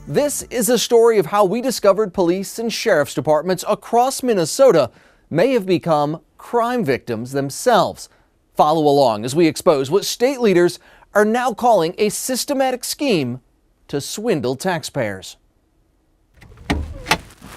This is a story of how we discovered police and sheriff's departments across Minnesota may have become crime victims themselves. Follow along as we expose what state leaders are now calling a systematic scheme to swindle taxpayers.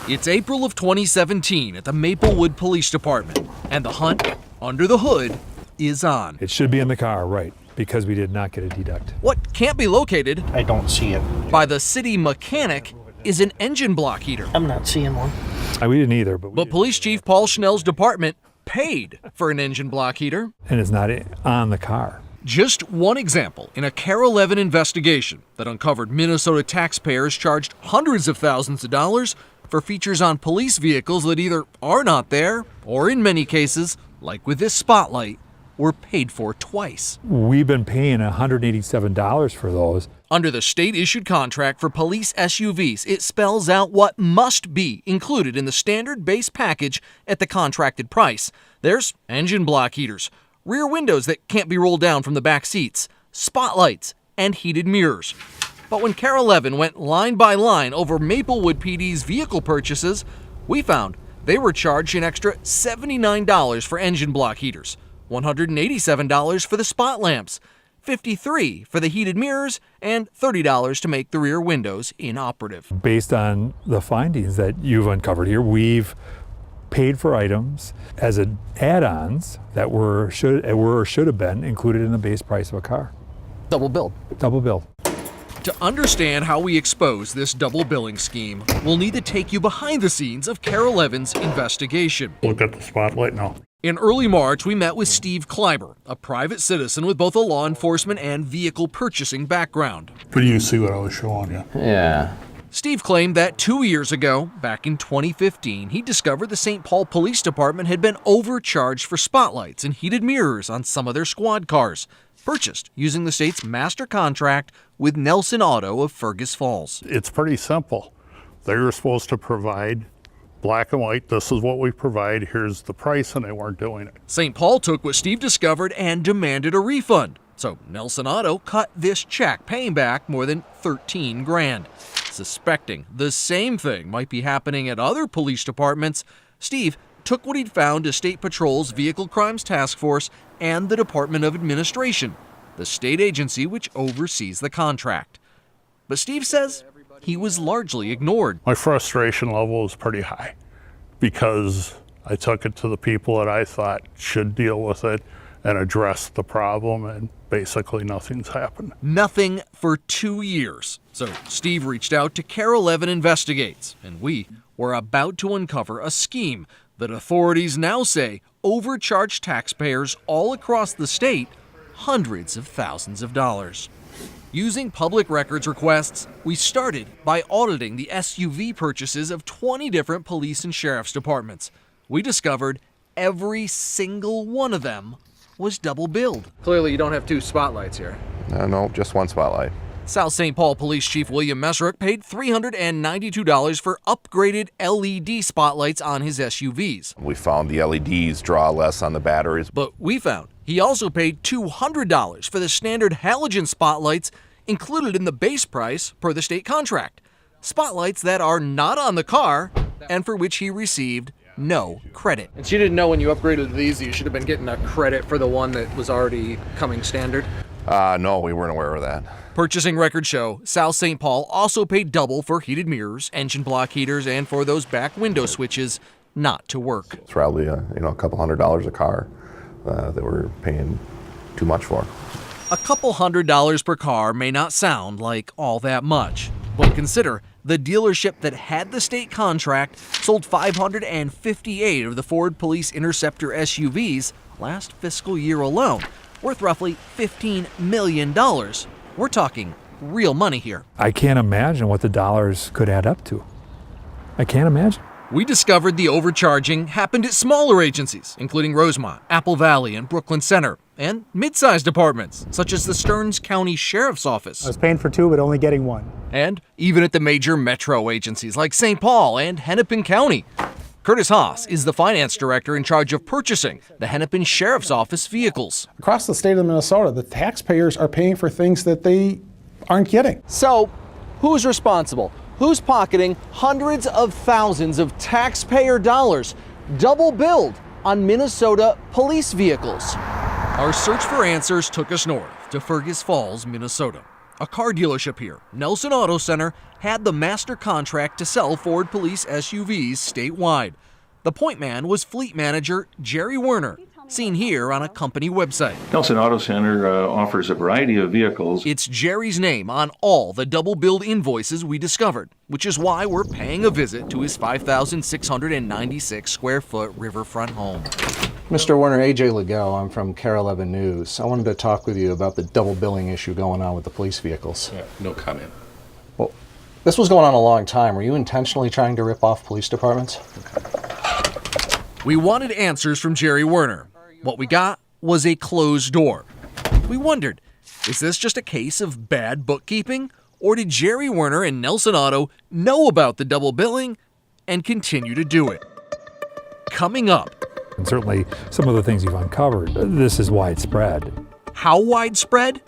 It's April of 2017 at the Maplewood Police Department, and the hunt under the hood is on. It should be in the car, right, because we did not get a deduct. What can't be located, I don't see it. by the city mechanic is an engine block heater. I'm not seeing one. We didn't either, but Police Chief Paul Schnell's department paid for an engine block heater. and it's not on the car. Just one example in a CARE 11 investigation that uncovered Minnesota taxpayers charged hundreds of thousands of dollars for features on police vehicles that either are not there or, in many cases, like with this spotlight, were paid for twice. We've been paying $187 for those. Under the state-issued contract for police SUVs, it spells out what must be included in the standard base package at the contracted price. There's engine block heaters, rear windows that can't be rolled down from the back seats, spotlights, and heated mirrors. But when CARE 11 went line by line over Maplewood PD's vehicle purchases, we found they were charged an extra $79 for engine block heaters, $187 for the spot lamps, $53 for the heated mirrors, and $30 to make the rear windows inoperative. Based on the findings that you've uncovered here, we've paid for items as add-ons that were or should have been included in the base price of a car. Double billed. Double billed. To understand how we expose this double billing scheme, we'll need to take you behind the scenes of CARE 11's investigation. Look at the spotlight now. In early March, we met with Steve Kleiber, a private citizen with both a law enforcement and vehicle purchasing background. But you see what I was showing you. Yeah. Steve claimed that 2 years ago, back in 2015, he discovered the St. Paul Police Department had been overcharged for spotlights and heated mirrors on some of their squad cars, purchased using the state's master contract with Nelson Auto of Fergus Falls. It's pretty simple. They were supposed to provide black and white, this is what we provide, here's the price, and they weren't doing it. St. Paul took what Steve discovered and demanded a refund. So Nelson Auto cut this check, paying back more than $13 grand. Suspecting the same thing might be happening at other police departments, Steve took what he'd found to State Patrol's Vehicle Crimes Task Force and the Department of Administration, the state agency which oversees the contract. But Steve says he was largely ignored. My frustration level was pretty high because I took it to the people that I thought should deal with it and address the problem, and basically nothing's happened. Nothing for 2 years. So Steve reached out to CARE 11 Investigates, and we were about to uncover a scheme that authorities now say overcharged taxpayers all across the state hundreds of thousands of dollars. Using public records requests, we started by auditing the SUV purchases of 20 different police and sheriff's departments. We discovered every single one of them was double billed. Clearly you don't have two spotlights here. No, just one spotlight. South St. Paul Police Chief William Mesrick paid $392 for upgraded LED spotlights on his SUVs. We found the LEDs draw less on the batteries. But we found he also paid $200 for the standard halogen spotlights included in the base price per the state contract. Spotlights that are not on the car and for which he received no credit. And so you didn't know when you upgraded these you should have been getting a credit for the one that was already coming standard? No, we weren't aware of that. Purchasing records show South St. Paul also paid double for heated mirrors, engine block heaters, and for those back window switches not to work. It's probably a couple $100 a car that we're paying too much for. A couple $100 per car may not sound like all that much, but consider the dealership that had the state contract sold 558 of the Ford Police Interceptor SUVs last fiscal year alone, worth roughly $15 million. We're talking real money here. I can't imagine what the dollars could add up to. I can't imagine. We discovered the overcharging happened at smaller agencies, including Rosemont, Apple Valley, and Brooklyn Center, and mid-sized departments, such as the Stearns County Sheriff's Office. I was paying for two, but only getting one. And even at the major metro agencies like St. Paul and Hennepin County. Curtis Haas is the finance director in charge of purchasing the Hennepin Sheriff's Office vehicles. Across the state of Minnesota, the taxpayers are paying for things that they aren't getting. So, Who's responsible? Who's pocketing hundreds of thousands of taxpayer dollars, double billed on Minnesota police vehicles? Our search for answers took us north to Fergus Falls, Minnesota. A car dealership here, Nelson Auto Center, had the master contract to sell Ford police SUVs statewide. The point man was fleet manager Jerry Werner, seen here on a company website. Nelson Auto Center offers a variety of vehicles. It's Jerry's name on all the double-billed invoices we discovered, which is why we're paying a visit to his 5,696 square foot riverfront home. Mr. Werner, AJ Legault, I'm from KARE 11 News. I wanted to talk with you about the double billing issue going on with the police vehicles. Yeah, no comment. Well, this was going on a long time. Were you intentionally trying to rip off police departments? We wanted answers from Jerry Werner. What we got was a closed door. We wondered, is this just a case of bad bookkeeping? Or did Jerry Werner and Nelson Auto know about the double billing and continue to do it? Coming up, And certainly some of the things you've uncovered, this is widespread. how widespread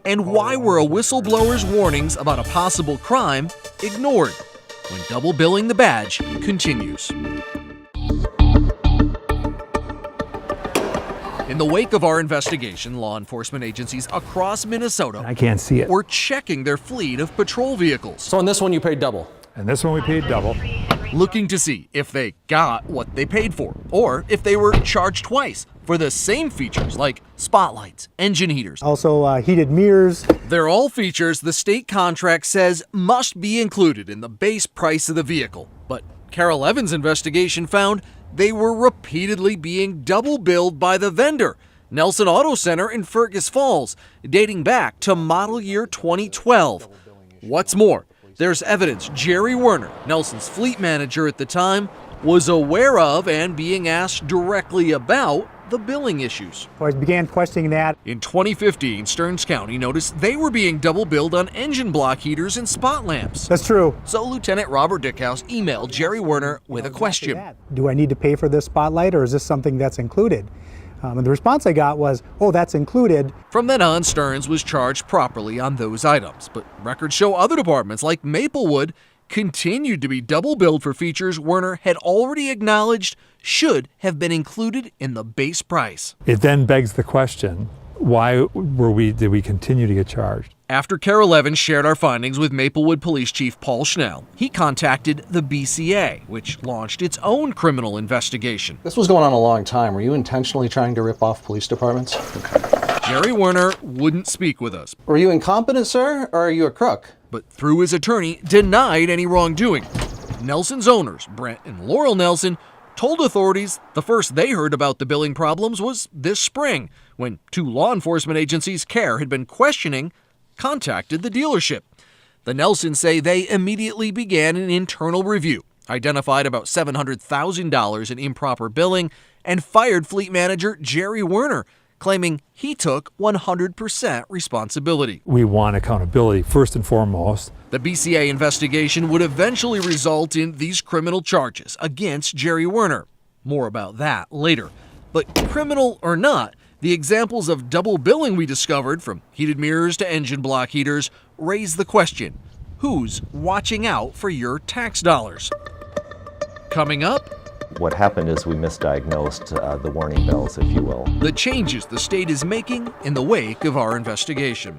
and why were a whistleblower's warnings about a possible crime ignored when double billing the badge continues. In the wake of our investigation, law enforcement agencies across Minnesota I can't see it. were checking their fleet of patrol vehicles, So on this one you paid double. And this one we paid double. looking to see if they got what they paid for, or if they were charged twice for the same features like spotlights, engine heaters. Also, heated mirrors. They're all features the state contract says must be included in the base price of the vehicle. But KARE 11's investigation found they were repeatedly being double billed by the vendor, Nelson Auto Center in Fergus Falls, dating back to model year 2012. What's more, there's evidence Jerry Werner, Nelson's fleet manager at the time, was aware of and being asked directly about the billing issues. So I began questioning that. In 2015, Stearns County noticed they were being double billed on engine block heaters and spot lamps. That's true. So Lieutenant Robert Dickhouse emailed Jerry Werner with a question. Do I need to pay for this spotlight, or is this something that's included? And the response I got was, oh, that's included. From then on, Stearns was charged properly on those items, but records show other departments like Maplewood continued to be double billed for features Werner had already acknowledged should have been included in the base price. It then begs the question, why did we continue to get charged? After KARE 11 shared our findings with Maplewood Police Chief Paul Schnell, he contacted the BCA, which launched its own criminal investigation. This was going on a long time. Were you intentionally trying to rip off police departments? Jerry Werner wouldn't speak with us, Were you incompetent, sir, or are you a crook? but through his attorney denied any wrongdoing. Nelson's owners, Brent and Laurel Nelson, told authorities the first they heard about the billing problems was this spring, when two law enforcement agencies KARE had been questioning contacted the dealership. The Nelsons say they immediately began an internal review, identified about $700,000 in improper billing, and fired fleet manager Jerry Werner, claiming he took 100% responsibility. We want accountability first and foremost. The BCA investigation would eventually result in these criminal charges against Jerry Werner. More about that later. But criminal or not, the examples of double billing we discovered, from heated mirrors to engine block heaters, raise the question, who's watching out for your tax dollars? Coming up, What happened is we misdiagnosed the warning bells, if you will. the changes the state is making in the wake of our investigation.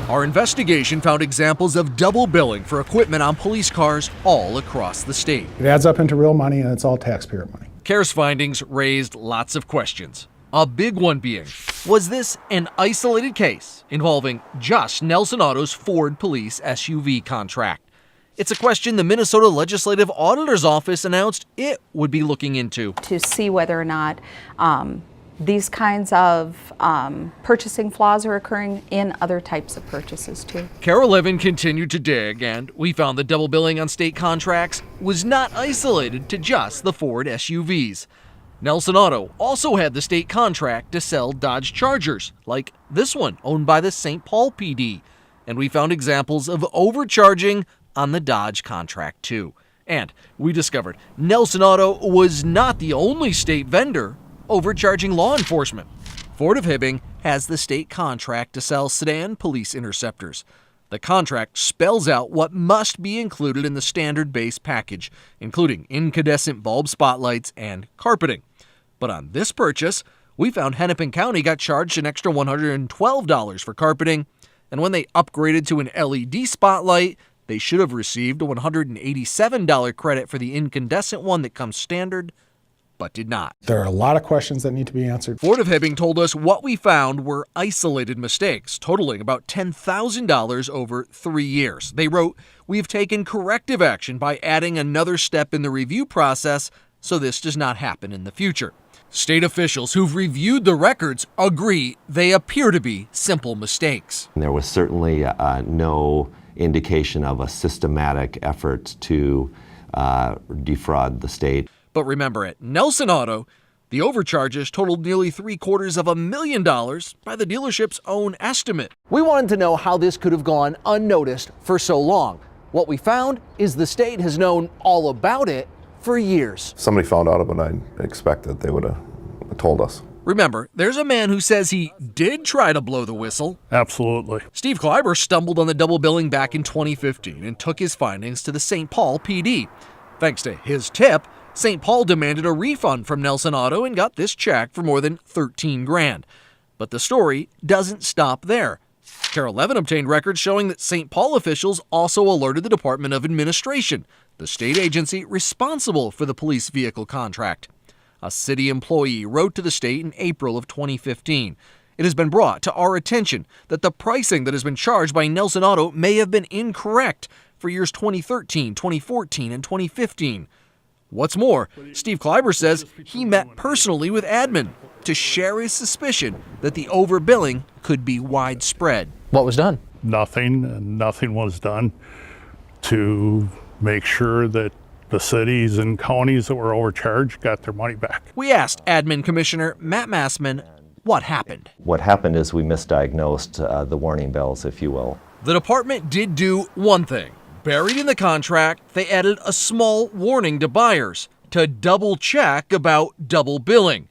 Our investigation found examples of double billing for equipment on police cars all across the state. It adds up into real money, and it's all taxpayer money. KARE's findings raised lots of questions. A big one being, was this an isolated case involving just Nelson Auto's Ford Police SUV contract? It's a question the Minnesota Legislative Auditor's Office announced it would be looking into. To see whether or not these kinds of purchasing flaws are occurring in other types of purchases too. KARE 11 continued to dig, and we found that double billing on state contracts was not isolated to just the Ford SUVs. Nelson Auto also had the state contract to sell Dodge Chargers, like this one owned by the St. Paul PD. And we found examples of overcharging on the Dodge contract too. And we discovered Nelson Auto was not the only state vendor overcharging law enforcement. Ford of Hibbing has the state contract to sell sedan police interceptors. The contract spells out what must be included in the standard base package, including incandescent bulb spotlights and carpeting. But on this purchase, we found Hennepin County got charged an extra $112 for carpeting, and when they upgraded to an LED spotlight, they should have received a $187 credit for the incandescent one that comes standard, but did not. There are a lot of questions that need to be answered. Ford of Hibbing told us what we found were isolated mistakes, totaling about $10,000 over 3 years. They wrote, "We've taken corrective action by adding another step in the review process so this does not happen in the future." State officials who've reviewed the records agree they appear to be simple mistakes. There was certainly no indication of a systematic effort to defraud the state. But remember, at Nelson Auto, the overcharges totaled nearly $750,000 by the dealership's own estimate. We wanted to know how this could have gone unnoticed for so long. What we found is the state has known all about it for years. Somebody found out about it, I expect that they would have told us. Remember, there's a man who says he did try to blow the whistle. Absolutely. Steve Kleiber stumbled on the double billing back in 2015 and took his findings to the St. Paul PD. Thanks to his tip, St. Paul demanded a refund from Nelson Auto and got this check for more than $13 grand. But the story doesn't stop there. Carol Levin obtained records showing that St. Paul officials also alerted the Department of Administration, the state agency responsible for the police vehicle contract. A city employee wrote to the state in April of 2015. It has been brought to our attention that the pricing that has been charged by Nelson Auto may have been incorrect for years 2013, 2014, and 2015. What's more, Steve Kleiber says he met personally with admin to share his suspicion that the overbilling could be widespread. What was done? Nothing, and nothing was done to make sure that the cities and counties that were overcharged got their money back. We asked Admin Commissioner Matt Massman what happened. What happened is we misdiagnosed the warning bells, if you will. The department did do one thing. Buried in the contract, they added a small warning to buyers to double check about double billing.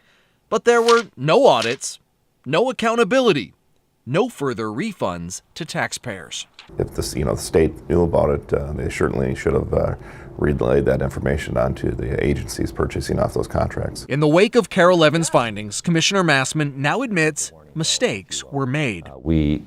But there were no audits, no accountability, no further refunds to taxpayers. If the state knew about it, they certainly should have relayed that information onto the agencies purchasing off those contracts. In the wake of Carol Levin's findings, Commissioner Massman now admits mistakes were made. We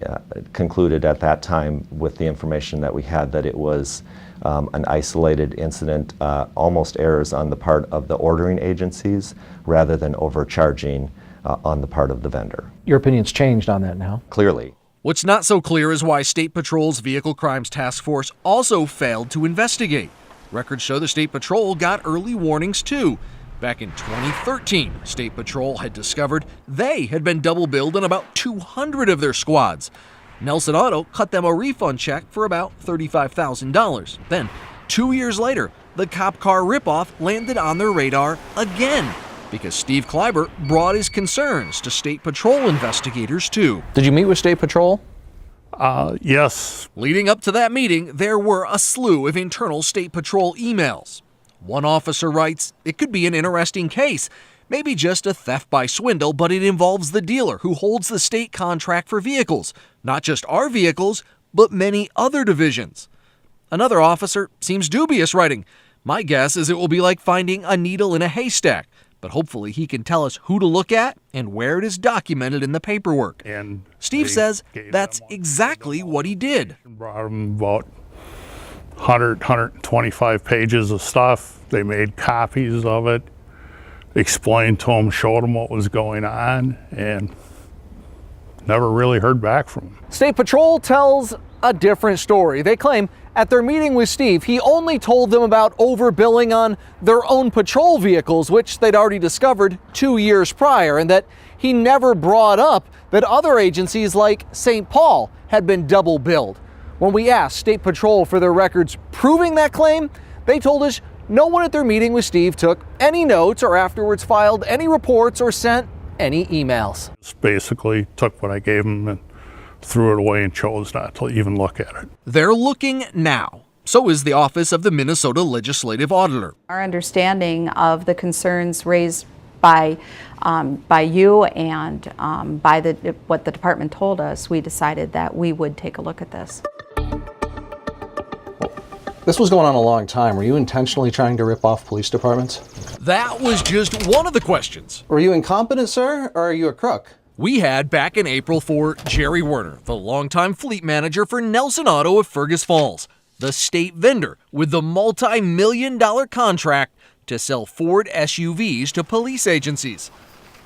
concluded at that time, with the information that we had, that it was an isolated incident, almost errors on the part of the ordering agencies rather than overcharging on the part of the vendor. Your opinion's changed on that now. Clearly. What's not so clear is why State Patrol's Vehicle Crimes Task Force also failed to investigate. Records show the State Patrol got early warnings too. Back in 2013, State Patrol had discovered they had been double billed on about 200 of their squads. Nelson Auto cut them a refund check for about $35,000. Then, 2 years later, the cop car ripoff landed on their radar again because Steve Kleiber brought his concerns to State Patrol investigators too. Did you meet with State Patrol? Yes. Leading up to that meeting, there were a slew of internal State Patrol emails. One officer writes, "It could be an interesting case. Maybe just a theft by swindle, but it involves the dealer who holds the state contract for vehicles. Not just our vehicles, but many other divisions." Another officer seems dubious, writing, "My guess is it will be like finding a needle in a haystack, but hopefully he can tell us who to look at and where it is documented in the paperwork." And Steve says that's exactly what he did. brought them about 125 pages of stuff. They made copies of it, explained to them, showed them what was going on, and never really heard back from them. State Patrol tells a different story. They claim at their meeting with Steve, he only told them about overbilling on their own patrol vehicles, which they'd already discovered 2 years prior, and that he never brought up that other agencies like St. Paul had been double billed. When we asked State Patrol for their records proving that claim, they told us no one at their meeting with Steve took any notes or afterwards filed any reports or sent any emails. Just basically took what I gave them and threw it away and chose not to even look at it. They're looking now. So is the Office of the Minnesota Legislative Auditor. Our understanding of the concerns raised by you and by what the department told us, we decided that we would take a look at this. This was going on a long time. Were you intentionally trying to rip off police departments? That was just one of the questions Were you incompetent, sir, or are you a crook? we had back in April for Jerry Werner, the longtime fleet manager for Nelson Auto of Fergus Falls, the state vendor with the multi-million-dollar contract to sell Ford SUVs to police agencies.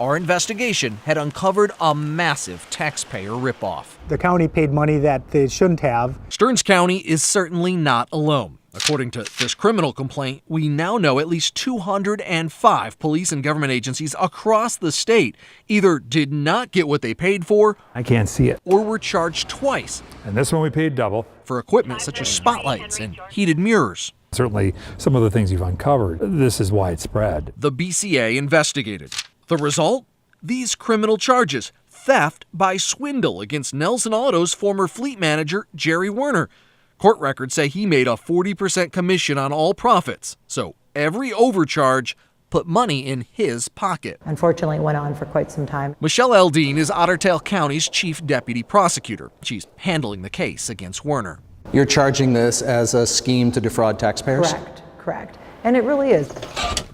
Our investigation had uncovered a massive taxpayer ripoff. The county paid money that they shouldn't have. Stearns County is certainly not alone. According to this criminal complaint, we now know at least 205 police and government agencies across the state either did not get what they paid for, I can't see it. or were charged twice And this one we paid double. for equipment such as spotlights and heated mirrors. Certainly some of the things you've uncovered, this is widespread. The BCA investigated. The result? These criminal charges: theft by swindle against Nelson Auto's former fleet manager, Jerry Werner. Court records say he made a 40% commission on all profits, so every overcharge put money in his pocket. Unfortunately, it went on for quite some time. Michelle Eldine is Otter Tail County's chief deputy prosecutor. She's handling the case against Werner. You're charging this as a scheme to defraud taxpayers? Correct. And it really is.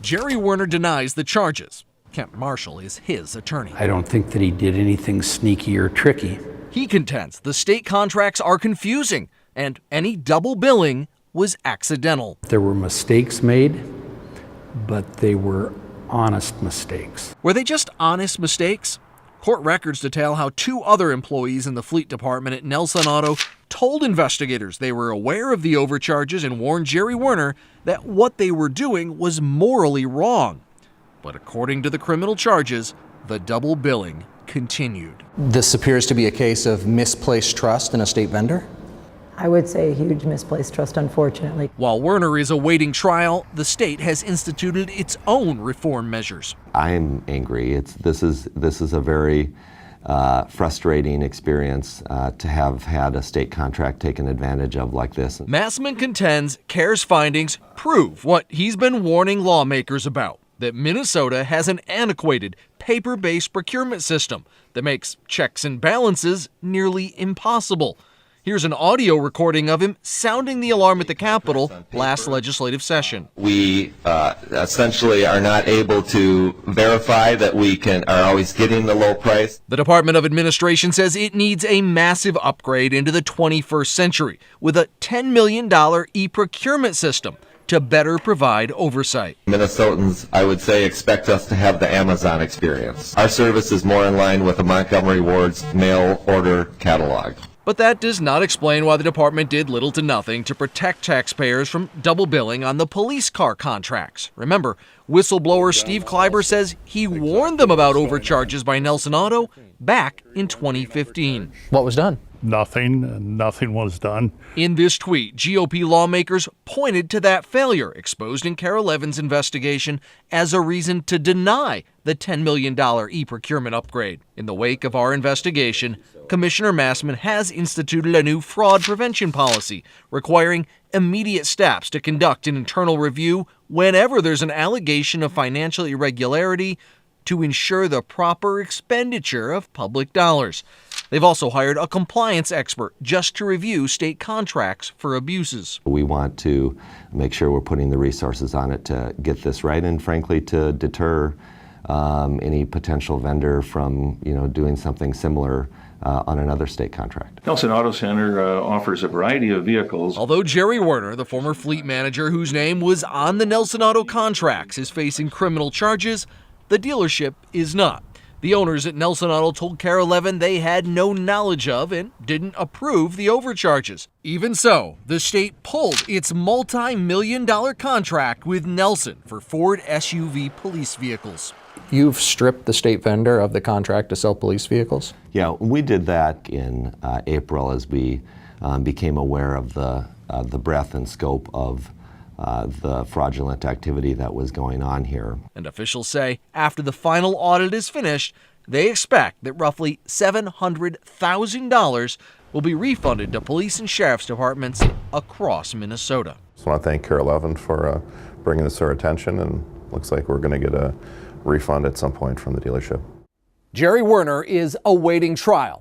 Jerry Werner denies the charges. Kent Marshall is his attorney. I don't think that he did anything sneaky or tricky. He contends the state contracts are confusing and any double billing was accidental. There were mistakes made, but they were honest mistakes. Were they just honest mistakes? Court records detail how two other employees in the fleet department at Nelson Auto told investigators they were aware of the overcharges and warned Jerry Werner that what they were doing was morally wrong. But according to the criminal charges, the double billing continued. This appears to be a case of misplaced trust in a state vendor? I would say a huge misplaced trust, unfortunately. While Werner is awaiting trial, the state has instituted its own reform measures. I'm angry. This is a very frustrating experience to have had a state contract taken advantage of like this. Massman contends CARE's findings prove what he's been warning lawmakers about, that Minnesota has an antiquated, paper-based procurement system that makes checks and balances nearly impossible. Here's an audio recording of him sounding the alarm at the Capitol last legislative session. We essentially are not able to verify that we are always getting the low price. The Department of Administration says it needs a massive upgrade into the 21st century with a $10 million e-procurement system to better provide oversight. Minnesotans, I would say, expect us to have the Amazon experience. Our service is more in line with the Montgomery Ward's mail order catalog. But that does not explain why the department did little to nothing to protect taxpayers from double billing on the police car contracts. Remember, whistleblower Steve Kleiber says he warned them about overcharges by Nelson Auto back in 2015. What was done? Nothing, and nothing was done. In this tweet, GOP lawmakers pointed to that failure exposed in Carol Evans' investigation as a reason to deny the $10 million e-procurement upgrade. In the wake of our investigation, Commissioner Massman has instituted a new fraud prevention policy requiring immediate steps to conduct an internal review whenever there's an allegation of financial irregularity to ensure the proper expenditure of public dollars. They've also hired a compliance expert just to review state contracts for abuses. We want to make sure we're putting the resources on it to get this right and frankly to deter any potential vendor from doing something similar on another state contract. Nelson Auto Center offers a variety of vehicles. Although Jerry Werner, the former fleet manager whose name was on the Nelson Auto contracts, is facing criminal charges, the dealership is not. The owners at Nelson Auto told KARE 11 they had no knowledge of and didn't approve the overcharges. Even so, the state pulled its multi-million-dollar contract with Nelson for Ford SUV police vehicles. You've stripped the state vendor of the contract to sell police vehicles? Yeah, we did that in April as we became aware of the breadth and scope of the fraudulent activity that was going on here. And officials say after the final audit is finished, they expect that roughly $700,000 will be refunded to police and sheriff's departments across Minnesota. Just want to thank KARE 11 for bringing this to our attention, and looks like we're going to get a refund at some point from the dealership. Jerry Werner is awaiting trial.